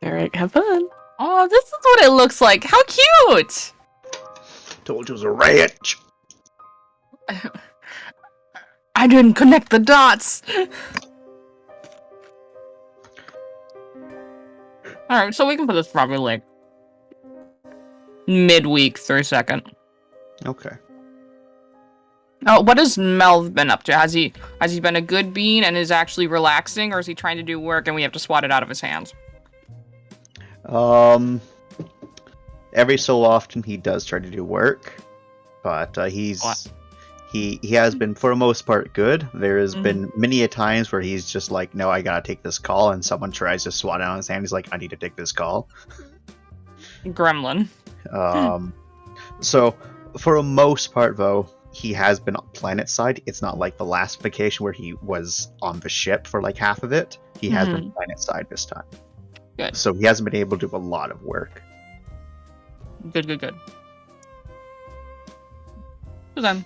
Alright, have fun. Oh, this is what it looks like. How cute! Told you it was a ranch. I didn't connect the dots. Alright, so we can put this probably like midweek through second. Okay. Oh, what has Melv been up to? Has he been a good bean and is actually relaxing, or is he trying to do work and we have to swat it out of his hands? Every so often he does try to do work, but he has been for the most part good. There has been many a times where he's just like, no, I gotta take this call, and someone tries to swat it on his hand. He's like, I need to take this call. Gremlin. So for the most part, though, he has been on planet side. It's not like the last vacation where he was on the ship for like half of it. He has been planet side this time. Good. So he hasn't been able to do a lot of work. Good. So then,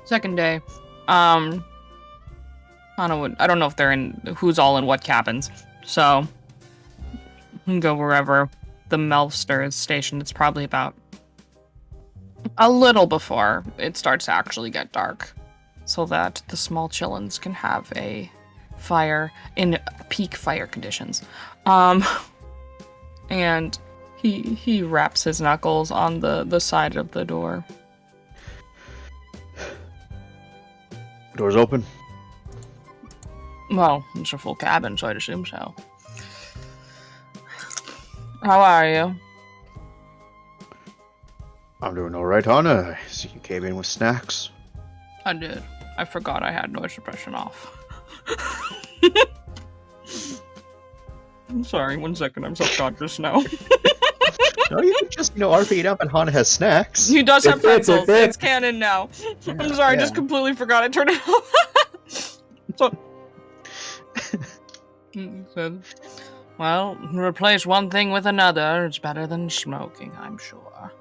second day. I don't know if they're in who's all in what cabins. So we can go wherever the Melvster is stationed. It's probably about a little before it starts to actually get dark, so that the small chillins can have a fire in peak fire conditions. And he wraps his knuckles on the side of the door. Doors open. Well, it's a full cabin, so I'd assume so. How are you? I'm doing all right, Hana. I see you came in with snacks. I did. I forgot I had noise suppression off. I'm sorry, 1 second, I'm self-conscious now. No, you can just, RP it up and Hana has snacks. He does have pretzels. It's canon now. I'm sorry, I just completely forgot I turned it off. So, well, replace one thing with another. It's better than smoking, I'm sure.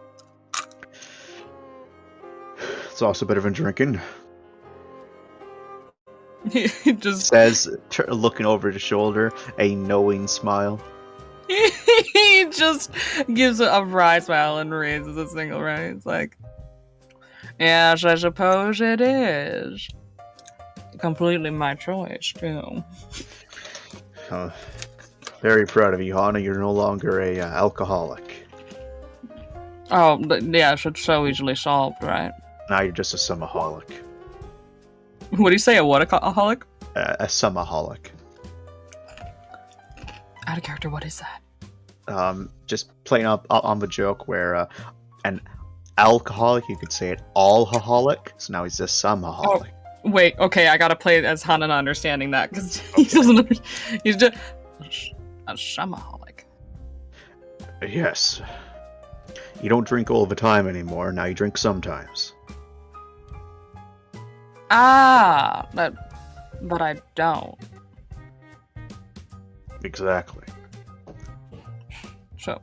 It's also better than drinking. He just says, looking over his shoulder, a knowing smile. He just gives a wry smile and raises a single right. It's like, yes, I suppose it is. Completely my choice, too. Very proud of you, Hana. You're no longer a alcoholic. Oh, yes, it's so easily solved, right? Now you're just a sumaholic. What do you say, a what-aholic? A sumaholic. Out of character, what is that? Just playing up on the joke where an alcoholic, you could say it all-holic, so now he's just sumaholic. Oh, wait, okay, I gotta play it as Hana not understanding that, because he doesn't he's just a sumaholic. Yes. You don't drink all the time anymore, now you drink sometimes. Ah, but I don't. Exactly. So,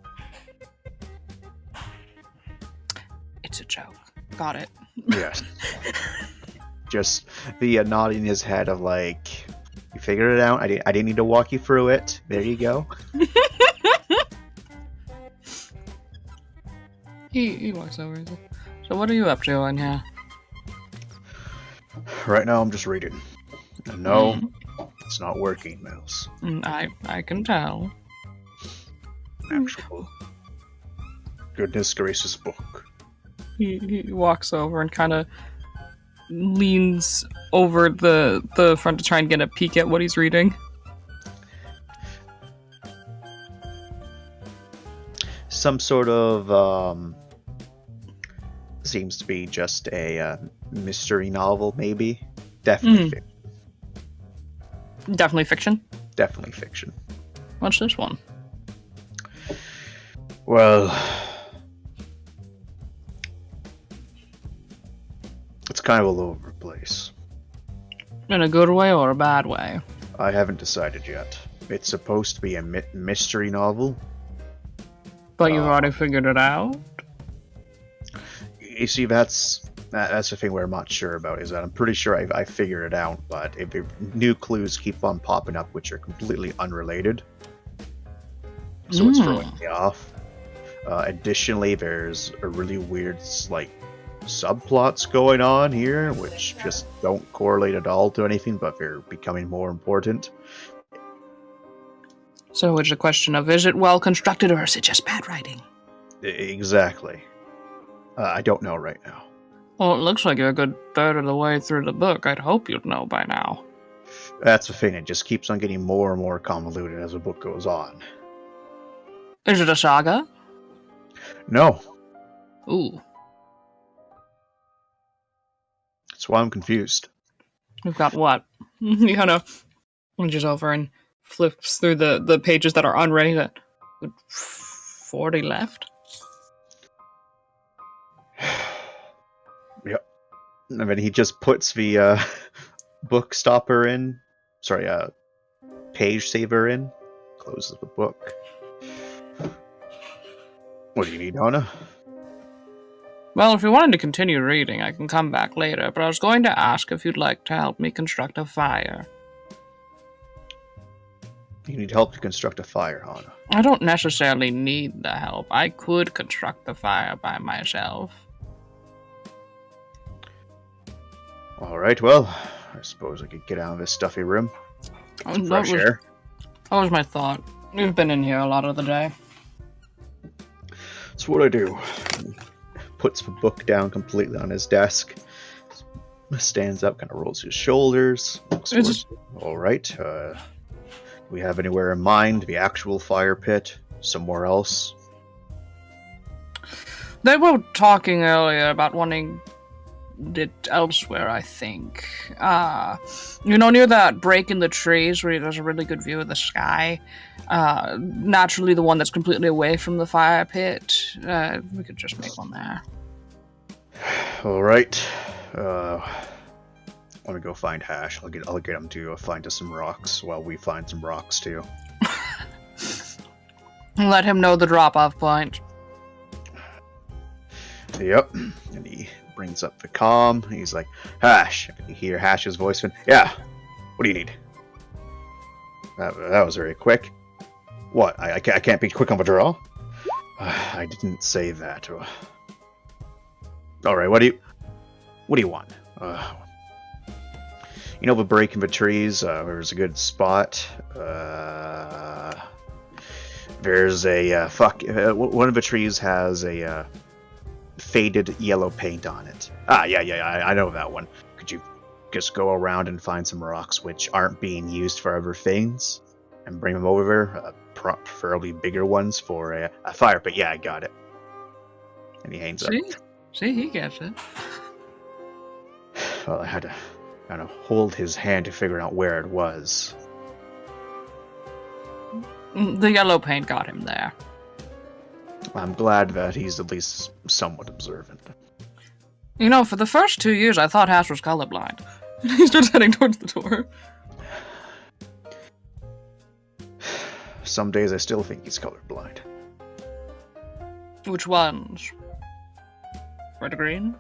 it's a joke. Got it. Yes. Just the nodding his head of like, you figured it out. I didn't need to walk you through it. There you go. He walks over and says, so what are you up to in here? Right now I'm just reading. And no, it's not working, Mills. I can tell. Actual goodness gracious book. He walks over and kind of leans over the front to try and get a peek at what he's reading. Some sort of seems to be just a mystery novel, maybe. Definitely Definitely fiction. Definitely fiction. What's this one? Well, it's kind of all over the place. In a good way or a bad way? I haven't decided yet. It's supposed to be a mystery novel. But you've already figured it out? You see, that's the thing we're not sure about, is that I'm pretty sure I figured it out, but if new clues keep on popping up which are completely unrelated, so it's throwing me off. Additionally, there's a really weird, like, subplots going on here, which just don't correlate at all to anything, but they're becoming more important. So it's a question of, is it well constructed or is it just bad writing? Exactly. I don't know right now. Well, it looks like you're a good third of the way through the book. I'd hope you'd know by now. That's the thing, it just keeps on getting more and more convoluted as the book goes on. Is it a saga? No. Ooh. That's why I'm confused. We've got what? He kind of reaches over and flips through the pages that are unread. 40 left? Yep. And then he just puts the book stopper in. Sorry, page saver in. Closes the book. What do you need, Hana? Well, if you wanted to continue reading, I can come back later, but I was going to ask if you'd like to help me construct a fire. You need help to construct a fire, Hana. I don't necessarily need the help. I could construct the fire by myself. Alright, well, I suppose I could get out of this stuffy room. Fresh air. That was my thought. You've been in here a lot of the day. That's what I do. He puts the book down completely on his desk. Stands up, kind of rolls his shoulders. Alright, do we have anywhere in mind? The actual fire pit? Somewhere else? They were talking earlier about wanting it elsewhere, I think. Near that break in the trees where there's a really good view of the sky. Naturally, the one that's completely away from the fire pit. We could just make one there. Alright. I want to go find Hash. I'll get him to find us some rocks while we find some rocks too. Let him know the drop-off point. Yep. And he brings up the comm. He's like, Hash. And you hear Hash's voice. Yeah. What do you need? That was very quick. What? I can't be quick on the draw? I didn't say that. All right. What do you want? The break in the trees. There's a good spot. There's a one of the trees has a faded yellow paint on it. Yeah, I know that one. Could you just go around and find some rocks which aren't being used for other things and bring them over there? Preferably bigger ones for a fire pit. Yeah, I got it. And he hangs up. See, he gets it. Well, I had to kind of hold his hand to figure out where it was. The yellow paint got him there. I'm glad that he's at least somewhat observant. For the first 2 years, I thought Hash was colorblind. He starts heading towards the door. Some days I still think he's colorblind. Which ones? Red or green?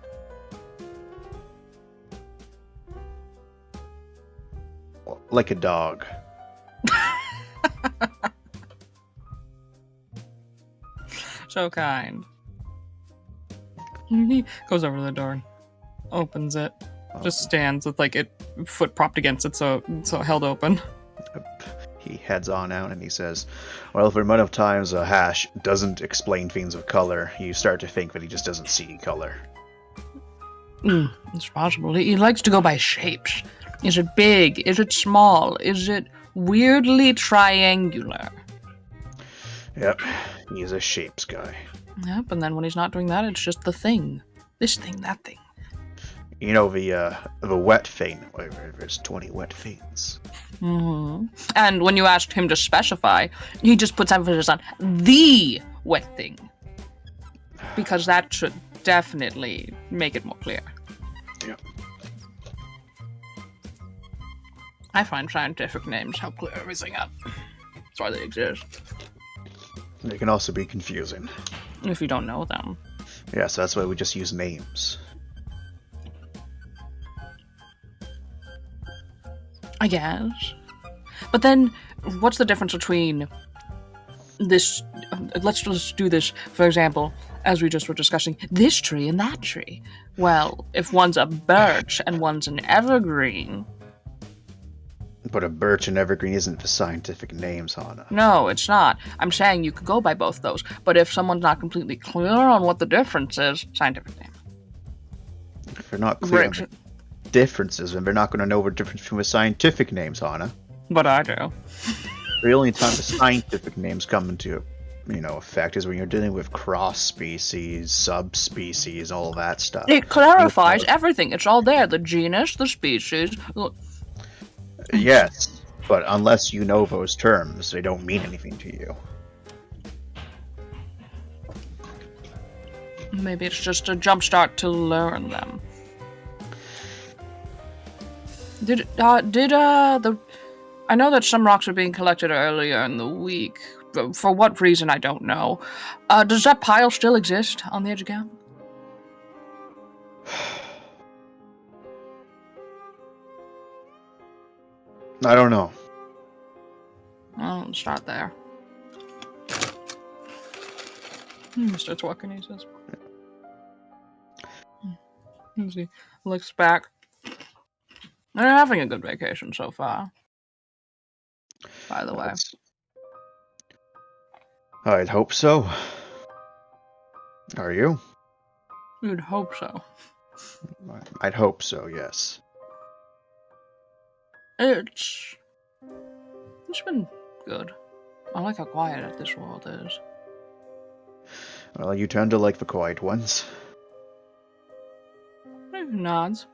Like a dog. So kind. He goes over to the door, opens it, just stands with foot propped against it, so held open. He heads on out and he says, well, for the amount of times Hash doesn't explain things of color, you start to think that he just doesn't see color. It's possible. He likes to go by shapes. Is it big? Is it small? Is it weirdly triangular? Yep, he's a shapes guy. Yep, and then when he's not doing that, it's just the thing. This thing, that thing. The wet thing. There's 20 wet things. Mm-hmm. And when you asked him to specify, he just puts emphasis on the wet thing. Because that should definitely make it more clear. Yep. I find scientific names help clear everything up. That's why they exist. They can also be confusing. If you don't know them. Yeah, so that's why we just use names. I guess. But then, what's the difference between this, let's just do this, for example, as we just were discussing, this tree and that tree. Well, if one's a birch and one's an evergreen. But a birch and evergreen isn't the scientific names, Hana. No, it's not. I'm saying you could go by both those, but if someone's not completely clear on what the difference is, scientific name. If they're not clear on the differences, then they're not going to know the difference between the scientific names, Hana. But I do. The only time the scientific names come into, effect is when you're dealing with cross species, subspecies, all that stuff. It clarifies everything. It's all there. The genus, the species. Yes, but unless you know those terms, they don't mean anything to you. Maybe it's just a jumpstart to learn them. I know that some rocks are being collected earlier in the week. For what reason, I don't know. Does that pile still exist on the edge of camp? I don't know. I'll start there. He starts walking, he says. He looks back. They're having a good vacation so far. By the way. I'd hope so. Are you? You'd hope so. I'd hope so, yes. It's been good. I like how quiet this world is. Well, you tend to like the quiet ones. He nods.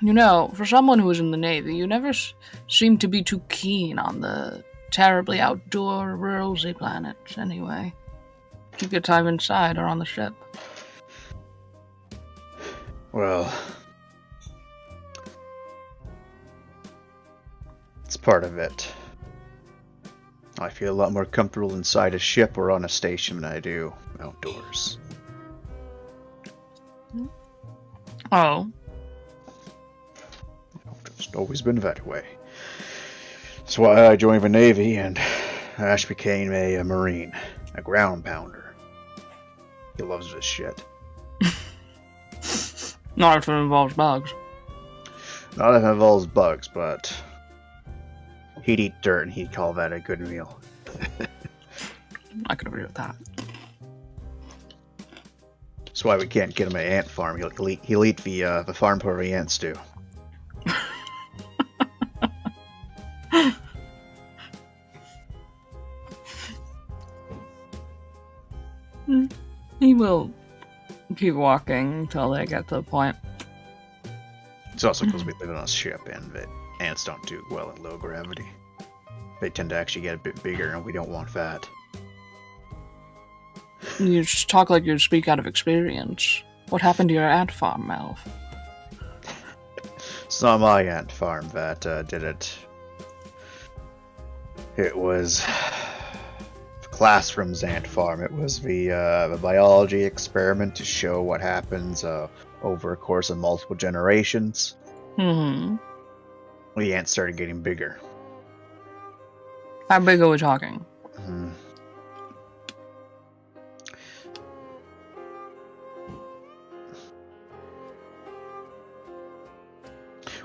You know, for someone who was in the Navy, you never seem to be too keen on the terribly outdoor, rosy planets, anyway. Keep your time inside or on the ship. Well, it's part of it. I feel a lot more comfortable inside a ship or on a station than I do outdoors. Oh. It's always been that way. That's why I joined the Navy, and Ash became a Marine, a ground pounder. He loves this shit. Not if it involves bugs. Not if it involves bugs, but he'd eat dirt and he'd call that a good meal. I could agree with that. That's why we can't get him an ant farm. He'll eat the farm where the ants do. He will keep walking until they get to the point. It's also because we live on a ship and the ants don't do well in low gravity. They tend to actually get a bit bigger, and we don't want that. You just talk like you speak out of experience. What happened to your ant farm, Melv? It's not my ant farm that did it. It was the classroom's ant farm. It was the biology experiment to show what happens over a course of multiple generations. Mm-hmm. The ants started getting bigger. How big are we talking? Mm-hmm.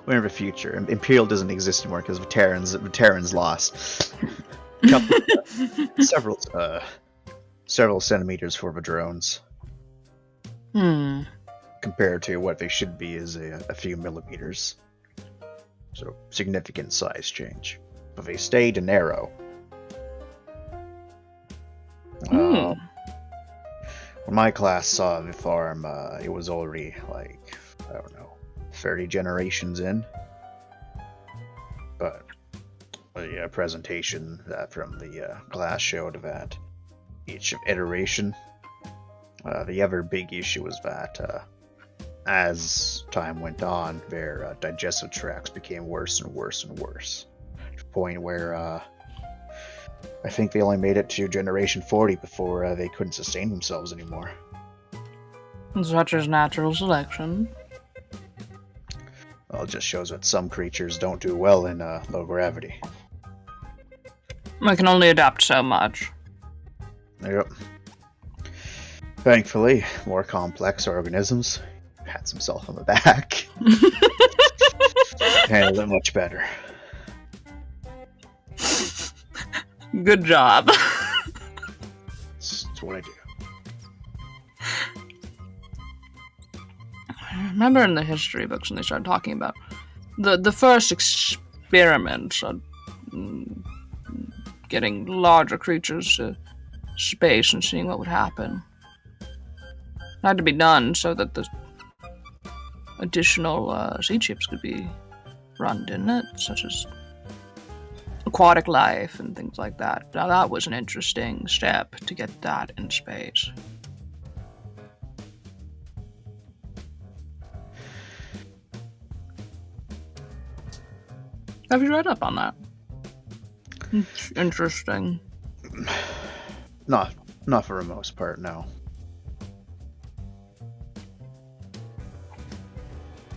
We're in the future. Imperial doesn't exist anymore because the Terrans lost. Several centimeters for the drones. Compared to what they should be is a few millimeters. So significant size change. But they stayed narrow. When my class saw the farm, it was already like, I don't know, 30 generations in. But the presentation from the class showed that each iteration, the other big issue was that as time went on, their digestive tracts became worse and worse and worse. To the point where I think they only made it to generation 40 before they couldn't sustain themselves anymore. Such as natural selection. Well, it just shows that some creatures don't do well in low gravity. I can only adapt so much. Yep. Thankfully, more complex organisms pats himself on the back. Handled it much better. Good job. That's what I do. I remember in the history books when they started talking about the first experiments on getting larger creatures to space and seeing what would happen. It had to be done so that the additional sea chips could be run, didn't it? Such as aquatic life and things like that. Now that was an interesting step to get that in space. Have you read up on that? It's interesting. Not for the most part, no.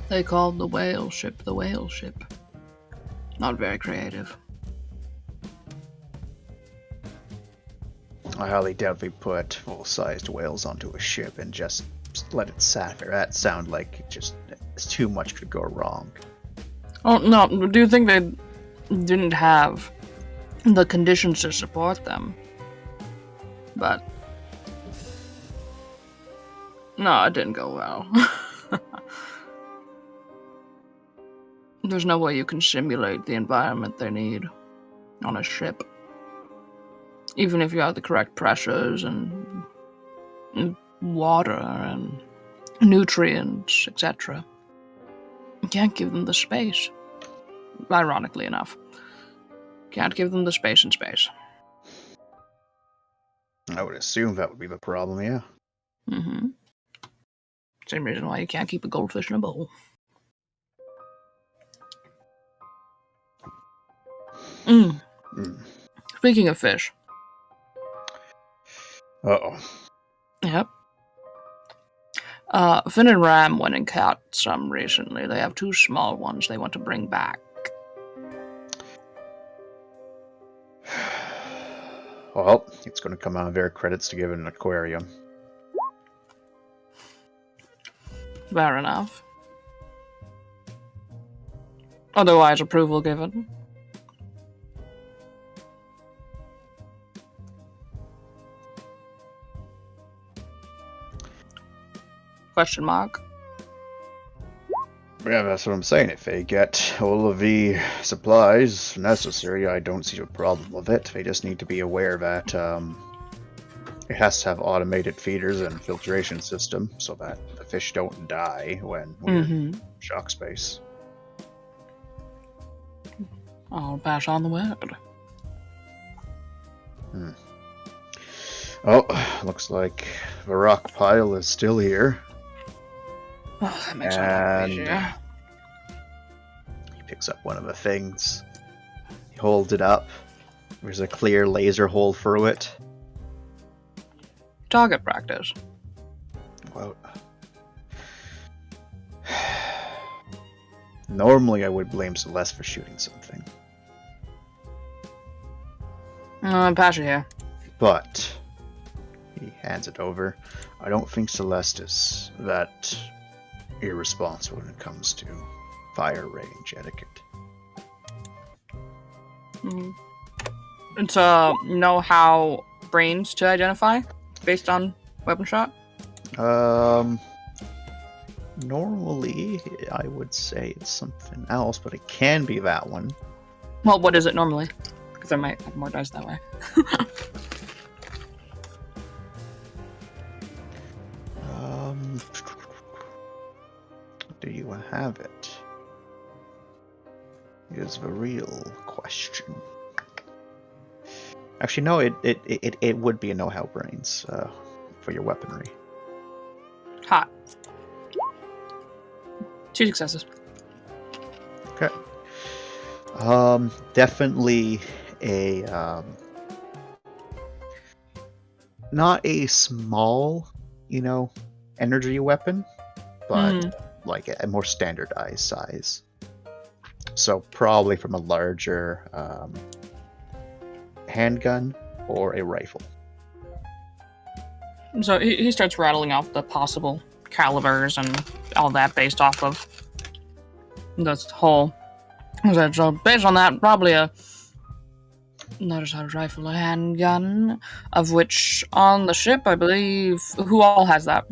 They called the whale ship the whale ship. Not very creative. I highly doubt they put full-sized whales onto a ship and just let it sat there. That sound like just too much could go wrong. Oh no! Do you think they didn't have the conditions to support them? But no, it didn't go well. There's no way you can simulate the environment they need on a ship. Even if you have the correct pressures and water and nutrients, etc. You can't give them the space. Ironically enough. Can't give them the space in space. I would assume that would be the problem, yeah. Mm-hmm. Same reason why you can't keep a goldfish in a bowl. Speaking of fish. Uh-oh. Yep. Finn and Ram went and caught some recently. They have 2 small ones they want to bring back. Well, it's going to come out of their credits to give it an aquarium. Fair enough. Otherwise, approval given. Question mark. Yeah, that's what I'm saying. If they get all of the supplies necessary, I don't see a problem with it. They just need to be aware that it has to have automated feeders and filtration system so that the fish don't die when we're in shock space. I'll pass on the word. Oh, looks like the rock pile is still here. Oh, that makes it a lot easier. He picks up one of the things. He holds it up. There's a clear laser hole through it. Target practice. Well, normally I would blame Celeste for shooting something. Pass it here. But he hands it over. I don't think Celeste is that irresponsible when it comes to fire range etiquette. It's know how brains to identify based on weapon shot? Normally I would say it's something else, but it can be that one. Well, what is it normally? Because I might have more dice that way. Do you have it? Is the real question. Actually, no. It would be a know-how brains for your weaponry. Hot. 2 successes. Okay. Definitely a not a small, energy weapon, but like a more standardized size. So probably from a larger handgun or a rifle. So he starts rattling off the possible calibers and all that based off of this whole. So based on that, probably a rifle, a handgun, of which on the ship, I believe, who all has that?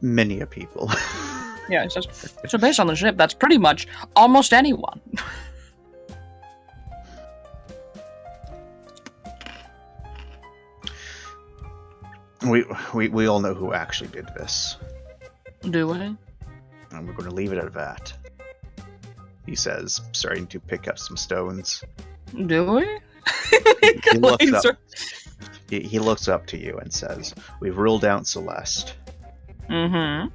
Many a people. Yeah, it says, so based on the ship, that's pretty much almost anyone. We all know who actually did this. Do we? And we're going to leave it at that. He says, starting to pick up some stones. Do we? He looks up to you and says, "We've ruled out Celeste." Mm-hmm.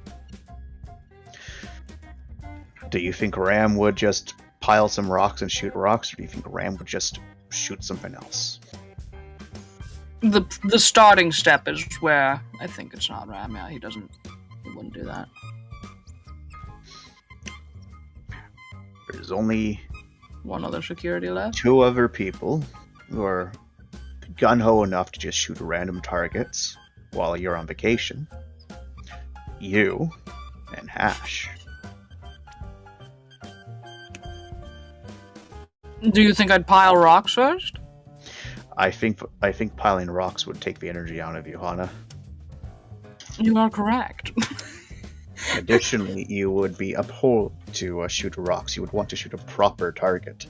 Do you think Ram would just pile some rocks and shoot rocks, or do you think Ram would just shoot something else? The starting step is where I think it's not Ram. Yeah, he wouldn't do that. There's only one other security left. 2 other people who are gun-ho enough to just shoot random targets while you're on vacation. You and Hash. Do you think I'd pile rocks first? I think piling rocks would take the energy out of you, Hana. You are correct. Additionally, you would be abhorrent to shoot rocks. You would want to shoot a proper target.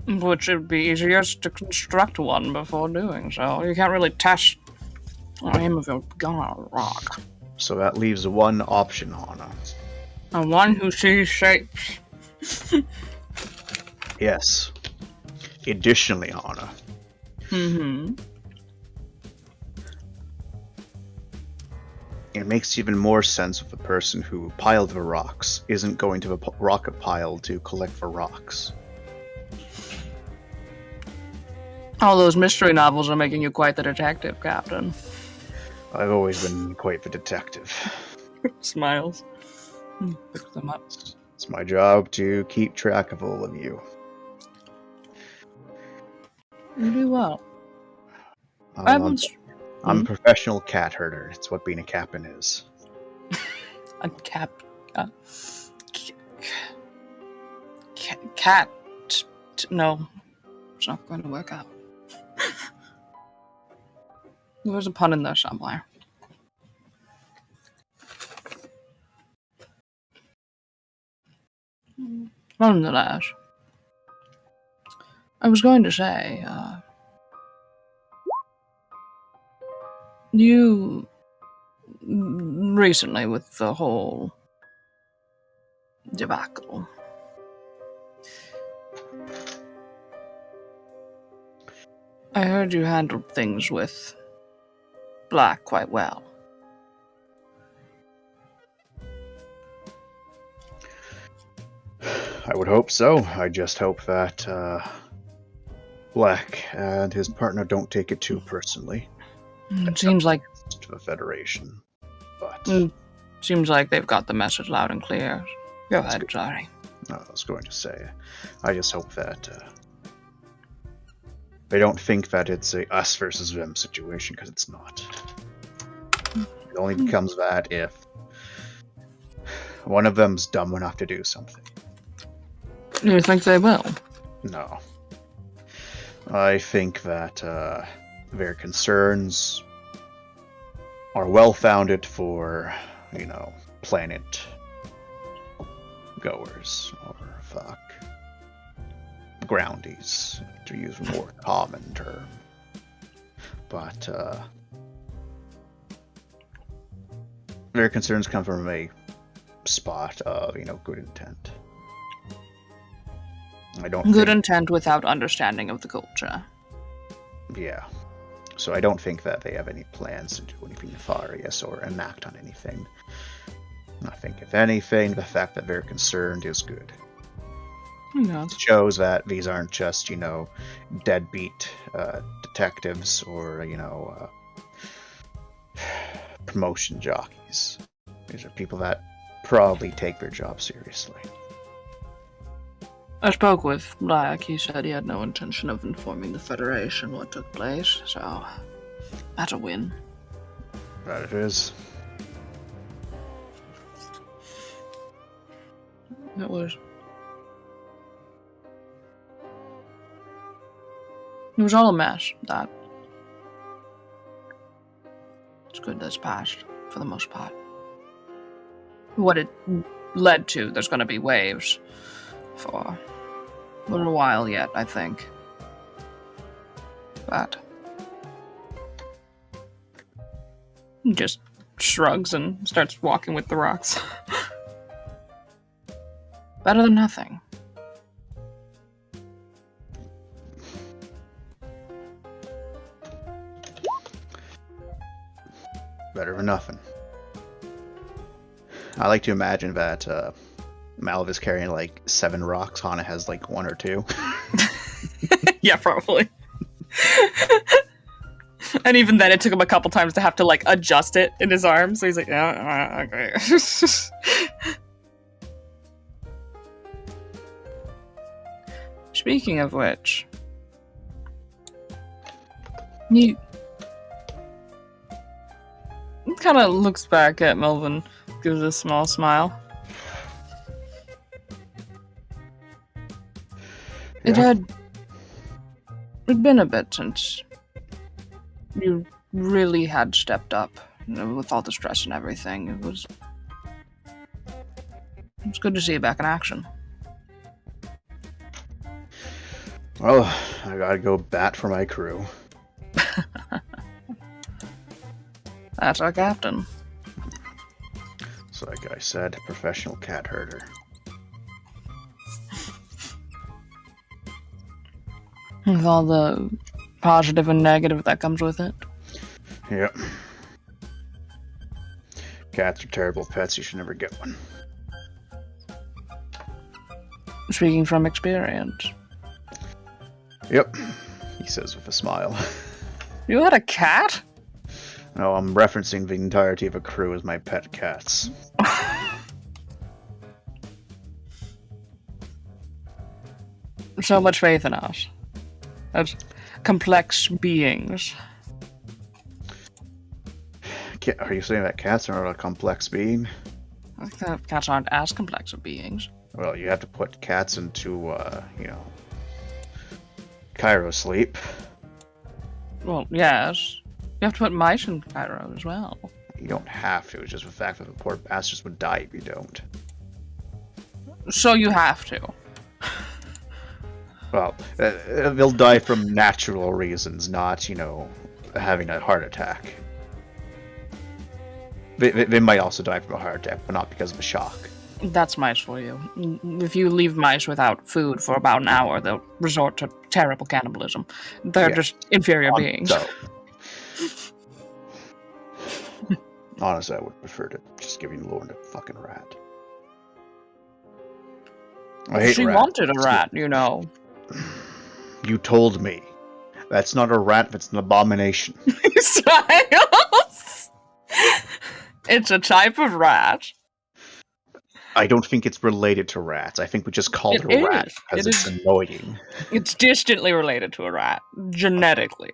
Which would be easiest to construct one before doing so. You can't really test the aim of your gun on a rock. So that leaves one option, Hana. And one who sees shapes. Yes. Additionally, Hana. Mm-hmm. It makes even more sense if the person who piled the rocks isn't going to the rocket pile to collect the rocks. All those mystery novels are making you quite the detective, Captain. I've always been quite the detective. Smiles. Picks them up. It's my job to keep track of all of you. You do well. I'm a professional cat herder. It's what being a captain is. A cat. Cat. No. It's not going to work out. There's a pun in there somewhere. Nonetheless, I was going to say, you recently with the whole debacle. I heard you handled things with Black quite well. I would hope so. I just hope that Black and his partner don't take it too personally. It seems like to the Federation, but seems like they've got the message loud and clear. Go ahead, sorry. I was going to say, I just hope that they don't think that it's a us versus them situation, because it's not. It only becomes that if one of them's dumb enough to do something. You think they will? No. I think that their concerns are well-founded for, planet goers, or groundies, to use a more common term. But their concerns come from a spot of, good intent. I don't good intent without understanding of the culture. Yeah. So I don't think that they have any plans to do anything nefarious or enact on anything. I think, if anything, the fact that they're concerned is good. Yeah. It shows that these aren't just, deadbeat detectives or, promotion jockeys. These are people that probably take their job seriously. I spoke with Black. He said he had no intention of informing the Federation what took place, so that's a win. That it is. It was. It was all a mess. That. It's good that's passed, for the most part. What it led to, there's going to be waves for a little while yet, I think. But he just shrugs and starts walking with the rocks. Better than nothing. Better than nothing. I like to imagine that Melv is carrying like 7 rocks. Hana has like 1 or 2. Yeah, probably. And even then, it took him a couple times to have to like adjust it in his arms. So he's like, yeah, okay. Speaking of which, he kind of looks back at Melvin, gives a small smile. Yeah. It'd been a bit since you really had stepped up, with all the stress and everything. It was good to see you back in action. Well, I gotta go bat for my crew. That's our captain. So like I said, professional cat herder. With all the positive and negative that comes with it. Yep. Cats are terrible pets, you should never get one. Speaking from experience. Yep, he says with a smile. You had a cat? No, I'm referencing the entirety of a crew as my pet cats. So much faith in us. As complex beings. Are you saying that cats are not a complex being? I think that cats aren't as complex of beings. Well, you have to put cats into, Cairo sleep. Well, yes. You have to put mice in Cairo as well. You don't have to, it's just the fact that the poor bastards would die if you don't. So you have to. Well, they'll die from natural reasons, not, having a heart attack. They might also die from a heart attack, but not because of a shock. That's mice for you. If you leave mice without food for about an hour, they'll resort to terrible cannibalism. They're just inferior beings. So. Honestly, I would prefer to just give Lauren a fucking rat. I hate she rats. wanted a rat, You told me. That's not a rat, that's an abomination. Styles! It's a type of rat. I don't think it's related to rats. I think we just called it a rat because it's annoying. It's distantly related to a rat, genetically.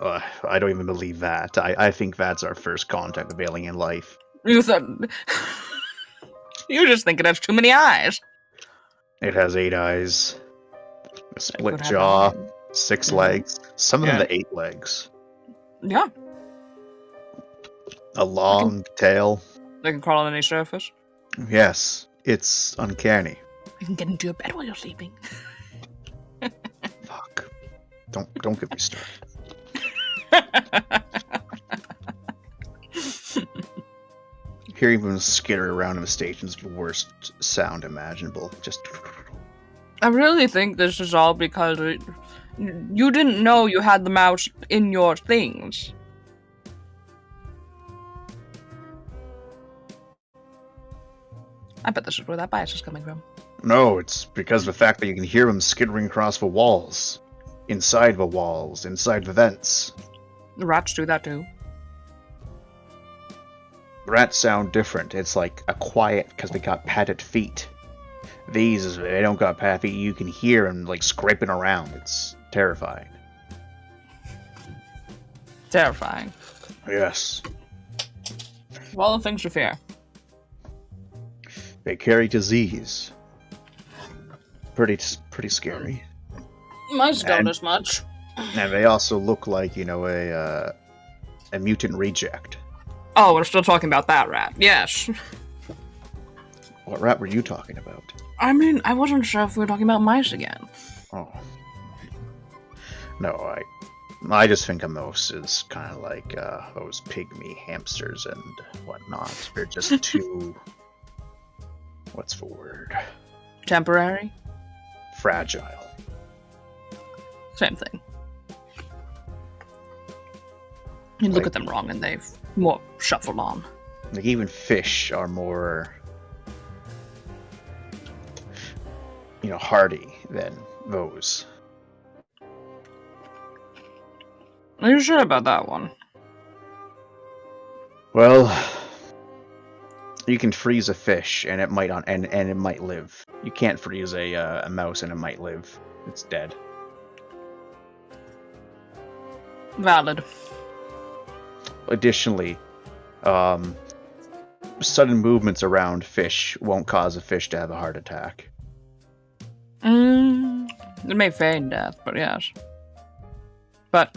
I don't even believe that. I think that's our first contact with alien life. You just think it has too many eyes. It has 8 eyes, a split jaw, 6 legs, some of them the 8 legs. Yeah. A long tail. They can crawl on any surface. Yes, it's uncanny. You can get into your bed while you're sleeping. Fuck. Don't get me started. Hearing them skitter around in the station is the worst sound imaginable. Just. I really think this is all because you didn't know you had the mouse in your things. I bet this is where that bias is coming from. No, it's because of the fact that you can hear them skittering across the walls. Inside the walls, inside the vents. The rats do that too. Rats sound different. It's like a quiet because they got padded feet. These, they don't got path. You can hear them like scraping around. It's terrifying. Terrifying. Yes. Of all the things to fear. They carry disease. Pretty scary. Mice don't as much. And they also look like, you know, a mutant reject. Oh, we're still talking about that rat. Yes. What rat were you talking about? I mean, I wasn't sure if we were talking about mice again. Oh. No, I just think a mouse is kind of like those pygmy hamsters and whatnot. They're just too... what's the word? Temporary? Fragile. Same thing. You look at them wrong and they've more shuffled on. Like, even fish are more, you know, hardy than those. Are you sure about that one? Well, you can freeze a fish and it might and it might live. You can't freeze a mouse and it might live. It's dead. Valid. Additionally, sudden movements around fish won't cause a fish to have a heart attack. It may feign death, but yes. But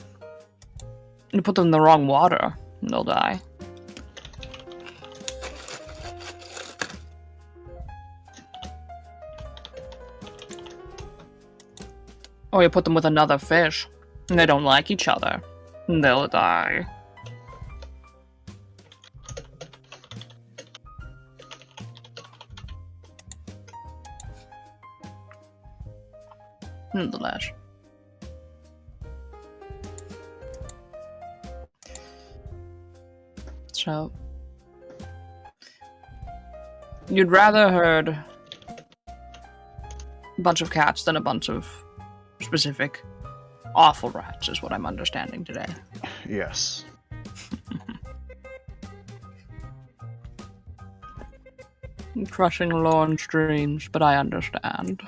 you put them in the wrong water, and they'll die. Or you put them with another fish, and they don't like each other, and they'll die. Nonetheless. So, you'd rather herd a bunch of cats than a bunch of specific awful rats, is what I'm understanding today. Yes. Crushing Lorne's dreams, but I understand.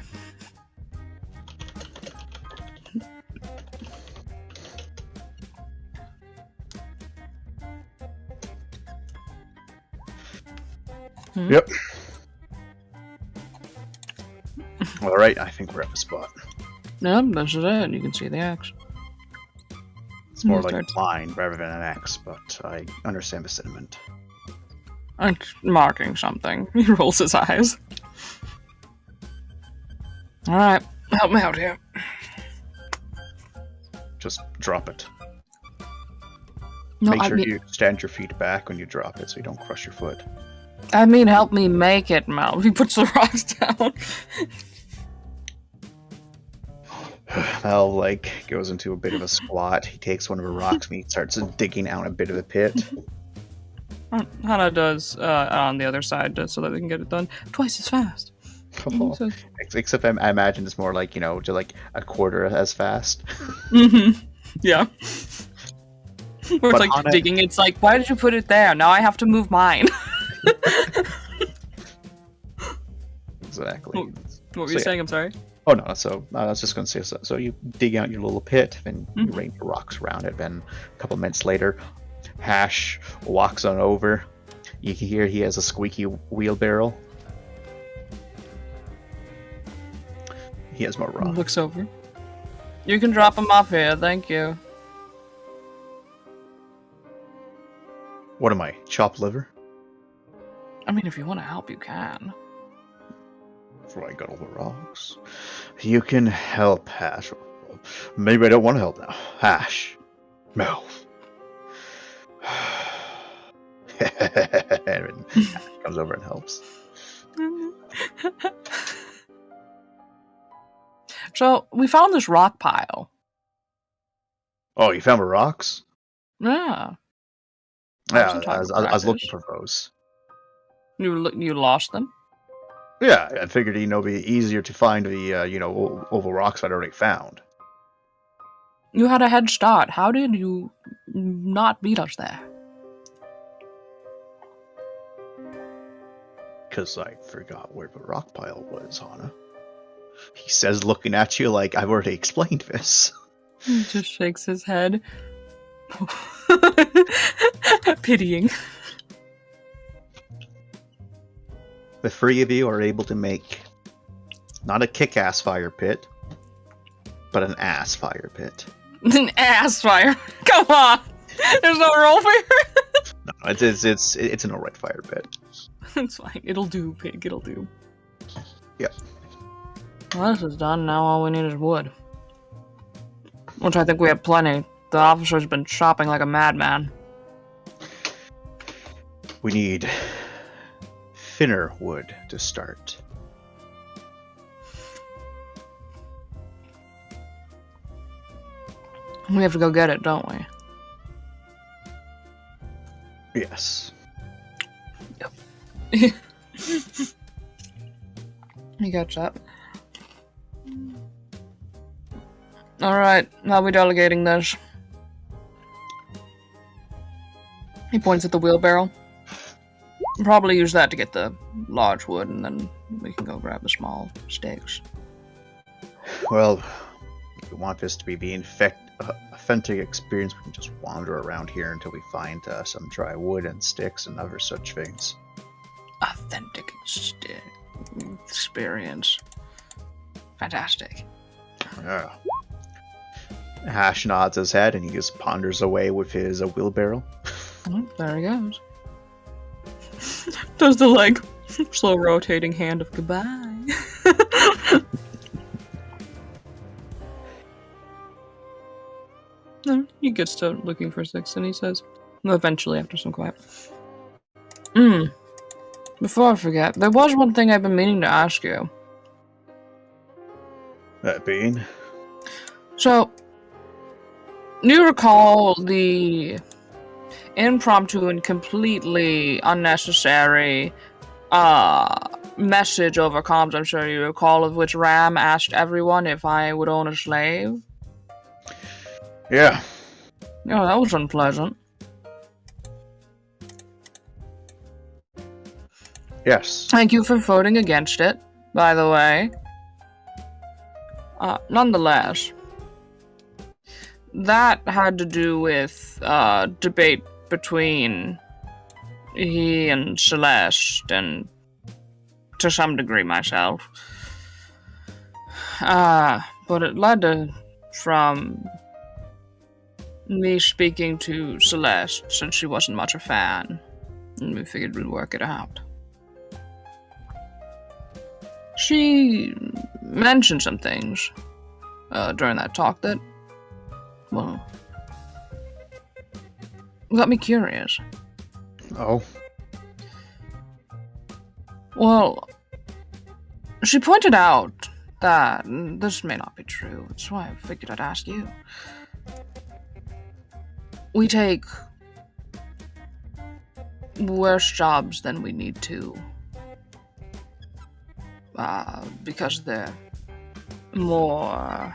Yep. Alright, I think we're at the spot. Yep, this is it. You can see the X. It's more like a line rather than an X, but I understand the sentiment. I'm marking something. He rolls his eyes. Alright, help me out here. Just drop it. No, Make sure you stand your feet back when you drop it so you don't crush your foot. I mean, help me make it, Mel. He puts the rocks down. Mel, like, goes into a bit of a squat. He takes one of the rocks and he starts digging out a bit of a pit. Hana does on the other side so that we can get it done twice as fast. Oh. Except I imagine it's more like, you know, to like a quarter as fast. Mm-hmm. Yeah. Or it's like digging. It's like, why did you put it there? Now I have to move mine. Exactly. What were you saying? I'm sorry. Oh no, so I was just going to say, so you dig out your little pit, then you rain your rocks around it, then a couple minutes later, Hash walks on over. You can hear he has a squeaky wheelbarrow. He has more rocks. Looks over. You can drop him off here, thank you. What am I, chopped liver? I mean, if you want to help, you can. Before I got all the rocks. You can help, Hash. Maybe I don't want to help now. Hash. Melv. And Hash comes over and helps. So, we found this rock pile. Oh, you found the rocks? Yeah. Yeah, I was looking for those. You lost them? Yeah, I figured, you know, it'd be easier to find the, you know, oval rocks I'd already found. You had a head start. How did you not beat us there? because I forgot where the rock pile was, Hana. He says, looking at you like I've already explained this. He just shakes his head. Pitying. The three of you are able to make not a kick-ass fire pit, but an ass fire pit. An ass fire. Come on. There's no roll for it. No, it's an alright fire pit. It's fine. It'll do, pig. It'll do. Yep. Well, this is done. Now all we need is wood. Which I think we have plenty. The officer's been shopping like a madman. We need thinner wood to start. We have to go get it, don't we? Yes. Yep. You got that. Alright, how are we delegating this? He points at the wheelbarrow. Probably use that to get the large wood, and then we can go grab the small stakes. Well, if we want this to be the authentic experience, we can just wander around here until we find some dry wood and sticks and other such things. Authentic experience. Fantastic. Yeah. Hash nods his head and he just ponders away with his wheelbarrow. Oh, there he goes. Does the slow rotating hand of goodbye. No, he gets to looking for sticks and he says, eventually after some quiet. Before I forget, there was one thing I've been meaning to ask you. That being? So, do you recall the impromptu and completely unnecessary message over comms, I'm sure you recall, of which Ram asked everyone if I would own a slave? Yeah. Oh, that was unpleasant. Yes. Thank you for voting against it, by the way. Nonetheless, that had to do with debate between he and Celeste, and to some degree myself. But it led from me speaking to Celeste, since she wasn't much a fan, and we figured we'd work it out. She mentioned some things during that talk that, well, got me curious. Oh? Well, she pointed out that this may not be true. That's why I figured I'd ask you. We take worse jobs than we need to. Because they're more,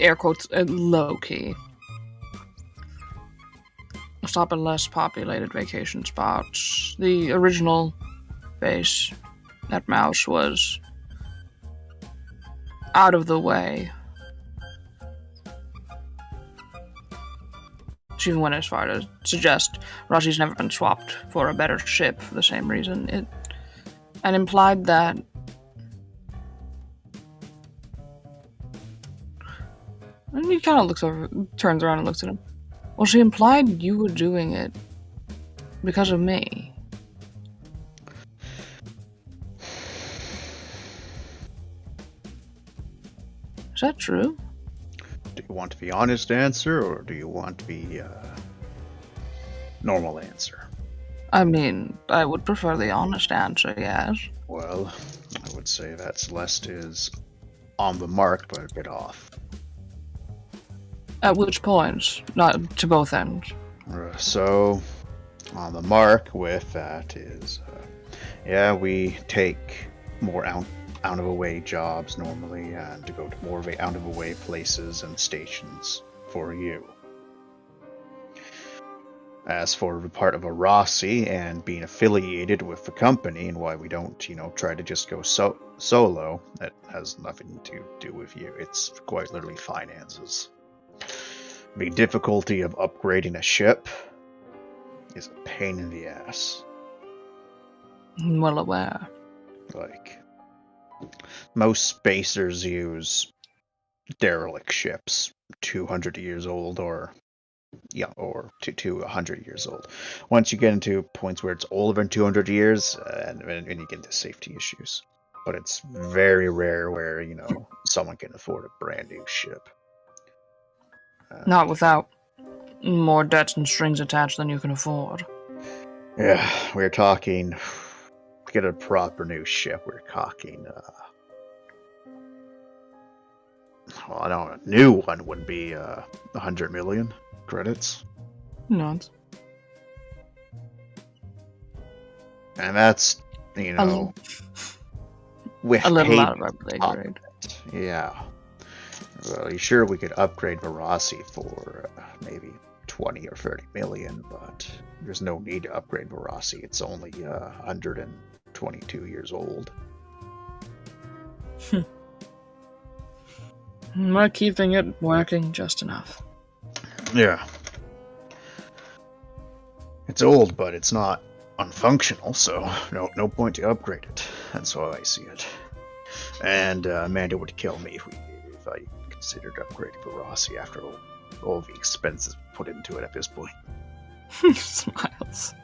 air quotes, low-key. Stop in less populated vacation spots. The original base at Mouse was out of the way. She even went as far to suggest Raji's never been swapped for a better ship for the same reason. And implied that and he kind of looks over, turns around and looks at him. Well, she implied you were doing it because of me. Is that true? Do you want the honest answer, or do you want the normal answer? I mean, I would prefer the honest answer, yes. Well, I would say that Celeste is on the mark, but a bit off. At which points? Not to both ends. So, on the mark with that is, we take more out-of-the-way jobs normally, and to go to more out-of-the-way places and stations for you. As for the part of a Rossi and being affiliated with the company and why we don't, try to just go solo, that has nothing to do with you. It's quite literally finances. The difficulty of upgrading a ship is a pain in the ass. Well aware. Like, most spacers use derelict ships, 200 years old or to 100 years old. Once you get into points where it's older than 200 years, and you get into safety issues. But it's very rare where, someone can afford a brand new ship. Not without more debts and strings attached than you can afford. Yeah, we're talking, to get a proper new ship, we're talking, I don't know, a new one would be 100 million credits. Nuts. And that's, with a little paid out of our pay grade. Yeah. Well, sure, we could upgrade Varasi for maybe 20 or 30 million, but there's no need to upgrade Varasi. It's only 122 years old. We're keeping it working just enough. Yeah. It's old, but it's not unfunctional, so no point to upgrade it. That's how I see it. And Amanda would kill me if I considered upgrading Varasi after all the expenses put into it at this point. Smiles.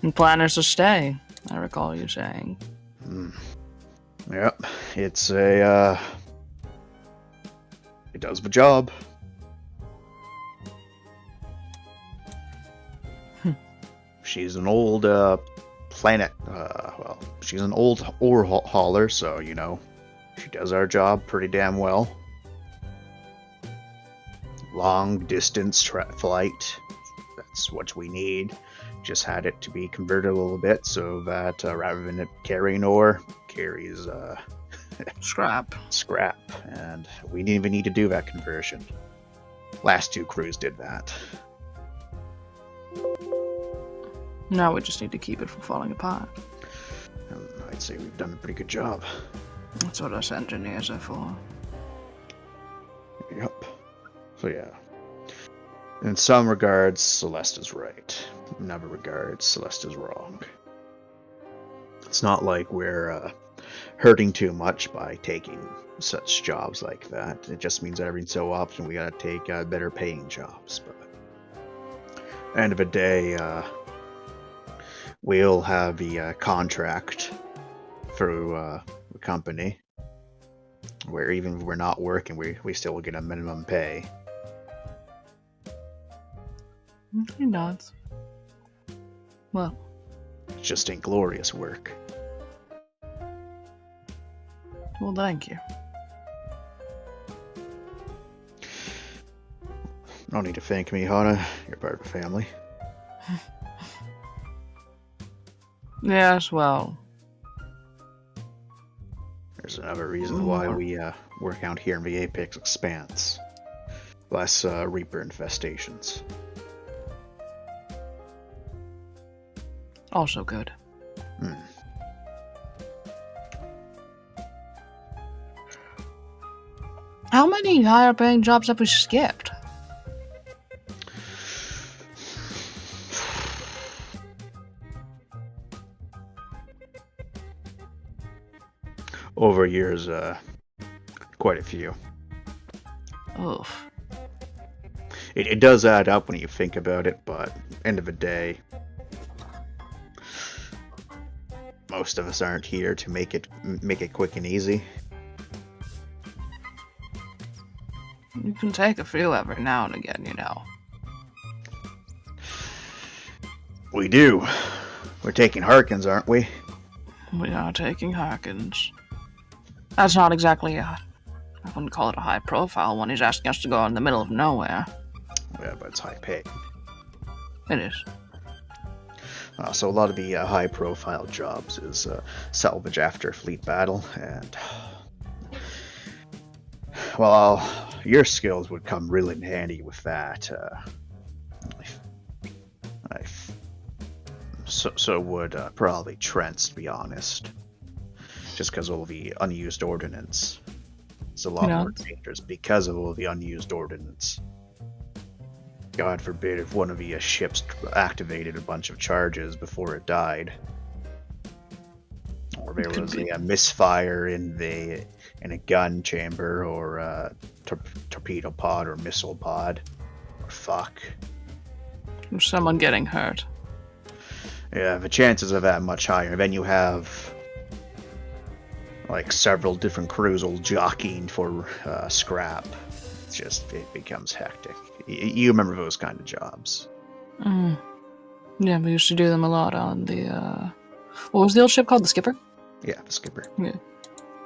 And planners to stay, I recall you saying. Yep, it's it does the job. She's an old planet. She's an old ore hauler, so she does our job pretty damn well. Long distance flight. That's what we need. Just had it to be converted a little bit so that rather than it carrying ore, carries scrap. And we didn't even need to do that conversion. Last two crews did that. Now we just need to keep it from falling apart. And I'd say we've done a pretty good job. That's what us engineers are for. Yep. So yeah. In some regards, Celeste is right. In other regards, Celeste is wrong. It's not like we're hurting too much by taking such jobs like that. It just means that every so often we gotta take better paying jobs. But end of the day, we'll have the contract through the company where even if we're not working, we still get a minimum pay. He nods. Well, it's just inglorious work. Well, thank you. No need to thank me, Hana. You're part of the family. Yes, well. There's another reason why we work out here in the Apex Expanse. Less Reaper infestations. Also good. How many higher paying jobs have we skipped? Over years, quite a few. Oof. It does add up when you think about it, but end of the day, most of us aren't here to make it quick and easy. You can take a few every now and again, We do. We're taking Harkins, aren't we? We are taking Harkins. That's not exactly I wouldn't call it a high profile one. He's asking us to go in the middle of nowhere. Yeah, but it's high pay. It is. So a lot of the high profile jobs is salvage after fleet battle, and well, your skills would come really in handy with that. So would probably Trent's, to be honest. Just because of all the unused ordnance. It's a lot Yeah. more dangerous because of all the unused ordnance. God forbid if one of the ships activated a bunch of charges before it died. Or there was a misfire in a gun chamber or a torpedo pod or missile pod. Or fuck. Or someone getting hurt. Yeah, the chances of that much higher. Then you have like several different crews all jockeying for scrap. It becomes hectic. You remember those kind of jobs? Yeah, we used to do them a lot on the. What was the old ship called? The Skipper? Yeah, the Skipper. Yeah.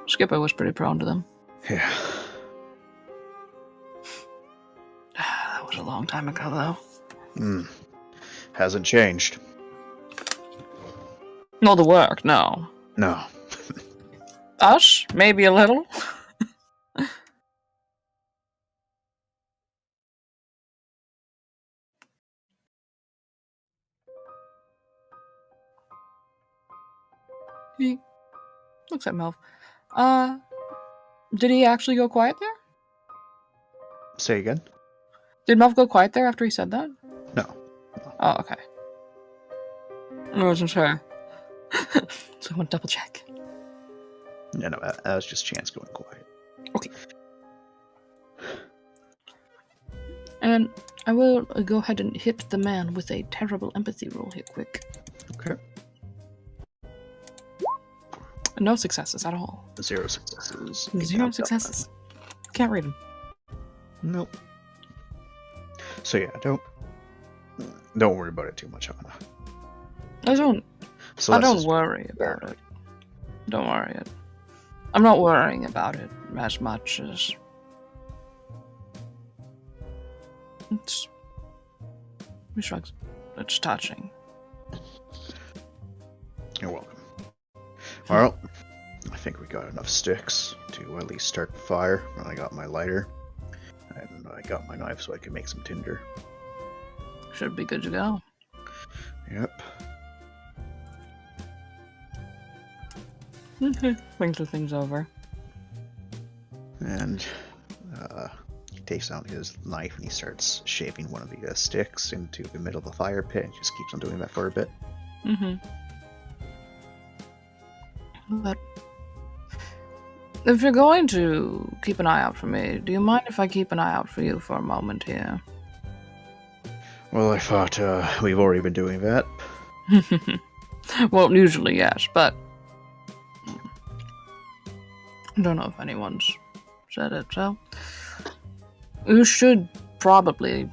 Skipper was pretty prone to them. Yeah. That was a long time ago, though. Hasn't changed. No, the work, no. No. Us? Maybe a little. He looks at Melv. Did he actually go quiet there? Say again? Did Melv go quiet there after he said that? No. Oh, okay. I wasn't sure. So I want to double check. No, that was just Chance going quiet. Okay. And I will go ahead and hit the man with a terrible empathy roll here quick. Okay. No successes at all. 0 successes. 0 successes. Can't read them. Nope. So yeah, don't worry about it too much, Anna. I don't worry about it. Don't worry it. I'm not worrying about it as much as he shrugs. It's touching. You're welcome. Well, I think we got enough sticks to at least start the fire. I got my lighter, and I got my knife so I can make some tinder. Should be good to go. Yep. Okay. Brings the things over. And he takes out his knife and he starts shaping one of the sticks into the middle of the fire pit and just keeps on doing that for a bit. But if you're going to keep an eye out for me, do you mind if I keep an eye out for you for a moment here? Well, I thought we've already been doing that. Well, usually yes, but I don't know if anyone's said it, so you should probably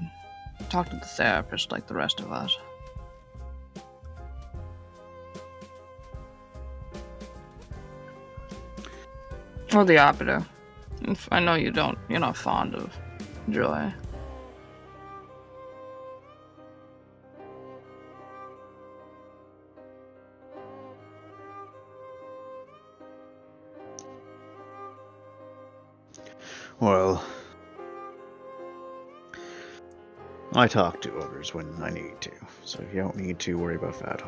talk to the therapist like the rest of us. Or the operator. I know you're not fond of Joy. Well, I talk to others when I need to, so you don't need to worry about that.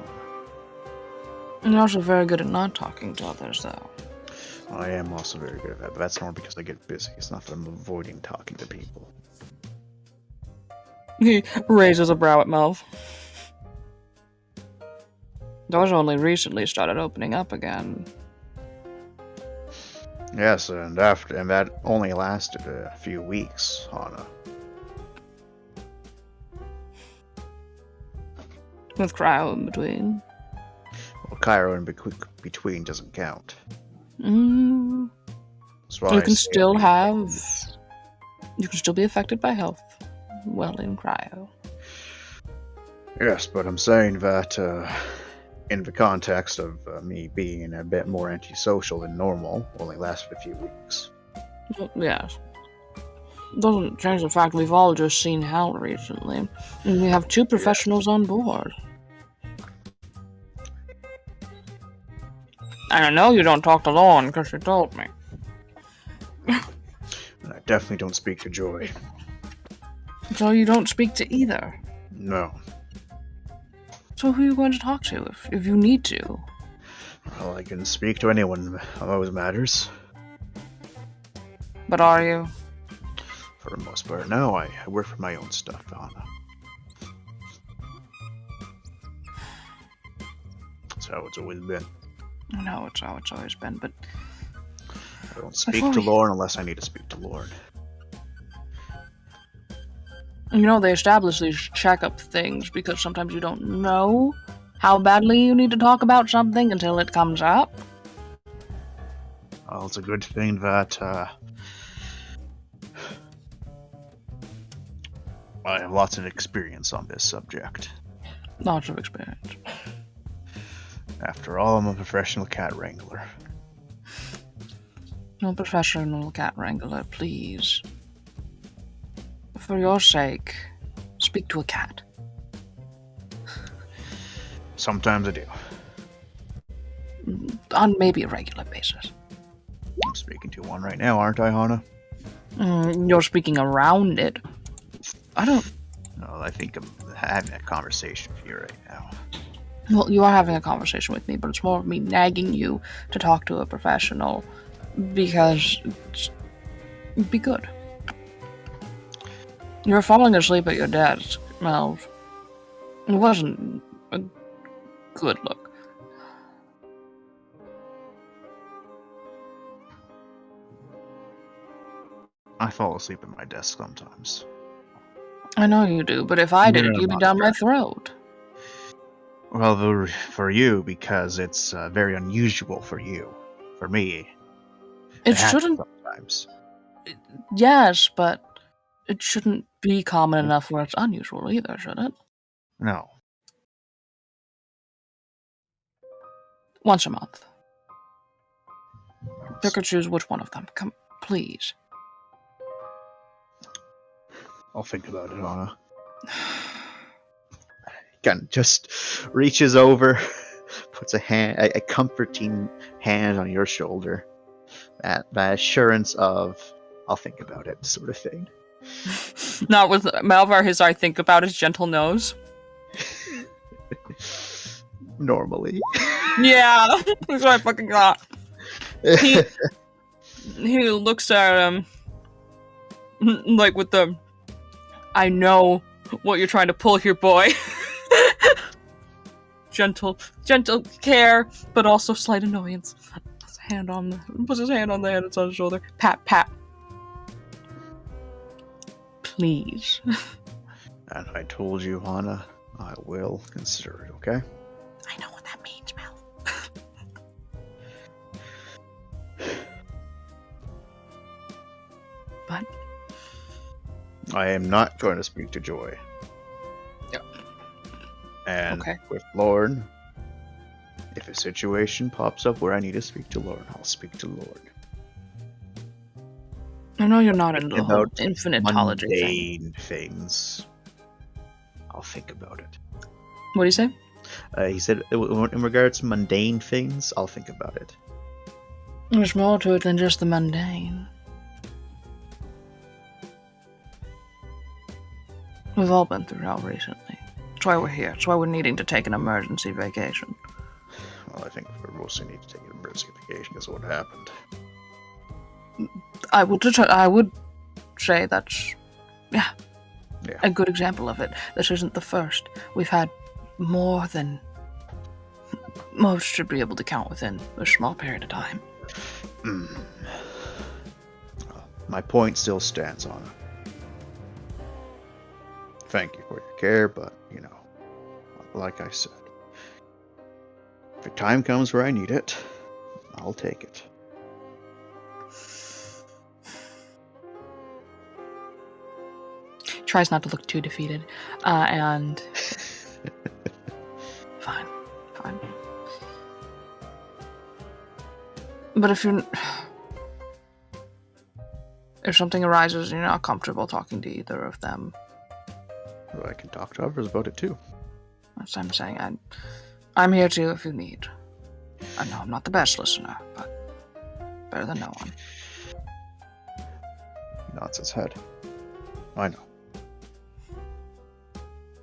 You're also very good at not talking to others, though. I am also very good at that, but that's more because I get busy. It's not that I'm avoiding talking to people. He raises a brow at Melv. Those only recently started opening up again. Yes, and that only lasted a few weeks, Hana. With cryo in between. Well, Cairo in between doesn't count. That's why you can still be affected by health while in cryo. Yes, but I'm saying that in the context of me being a bit more antisocial than normal, only lasted a few weeks. Well, yes. Doesn't change the fact we've all just seen hell recently, and we have 2 professionals on board. And I know you don't talk to Lauren because you told me. And I definitely don't speak to Joy. So you don't speak to either? No. So who are you going to talk to if you need to? Well, I can speak to anyone. Always matters. But are you? For the most part, no. I work for my own stuff, Anna. That's how it's always been. I know it's how it's always been, but I don't speak to Lorne unless I need to speak to Lorne. you know, they establish these checkup things because sometimes you don't know how badly you need to talk about something until it comes up. Well, it's a good thing that I have lots of experience on this subject. Lots of experience. After all, I'm a professional cat wrangler. No professional cat wrangler, please. For your sake, speak to a cat. Sometimes I do. On maybe a regular basis. I'm speaking to one right now, aren't I, Hana? You're speaking around it. I don't... No, I think I'm having a conversation with you right now. Well, you are having a conversation with me, but it's more of me nagging you to talk to a professional because be good. You're falling asleep at your desk, Melv. It wasn't a good look. I fall asleep at my desk sometimes. I know you do, but if I did it, you'd be down my throat. Well, for you, because it's very unusual for you. For me, It shouldn't. Sometimes. Yes, but it shouldn't be common enough where it's unusual either, should it? No. Once a month. Pick or choose which one of them. Come, please. I'll think about it, Anna. Again, just reaches over, puts a comforting hand on your shoulder. That assurance of, I'll think about it, sort of thing. Not with Malvar, his I think about his gentle nose. Normally. Yeah, that's what I fucking got. He looks at him like with the I know what you're trying to pull here, boy. gentle care, but also slight annoyance. Puts his hand on the head, it's on his shoulder. Pat, pat. Please. And I told you, Hana, I will consider it, okay? I know what that means, Mel. But I am not going to speak to Joy. Yep. And okay. With Lorne, if a situation pops up where I need to speak to Lorne, I'll speak to Lorne. I know you're not into the whole infinitology mundane things. I'll think about it. What do you say? He said, in regards to mundane things, I'll think about it. There's more to it than just the mundane. We've all been through hell recently. That's why we're here. That's why we're needing to take an emergency vacation. Well, I think we mostly need to take an emergency vacation because of what happened. I would say that's, yeah, a good example of it. This isn't the first. We've had more than most should be able to count within a small period of time. My point still stands on it. Thank you for your care, but, like I said, if the time comes where I need it, I'll take it. Tries not to look too defeated, and fine. But if something arises and you're not comfortable talking to either of them, well, I can talk to others about it too. That's what I'm saying. I'm here too if you need. I know I'm not the best listener, but better than no one. He nods his head. I know.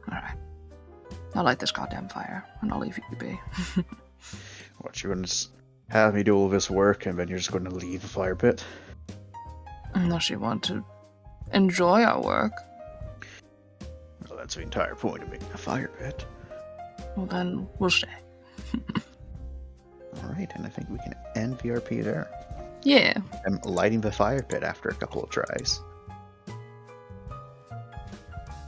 Alright. I light this goddamn fire, and I'll leave you be. What, you're gonna just have me do all this work and then you're just gonna leave the fire pit? Unless you want to enjoy our work. Well, that's the entire point of making a fire pit. Well, then we'll stay. Alright, and I think we can end VRP there. Yeah. I'm lighting the fire pit after a couple of tries.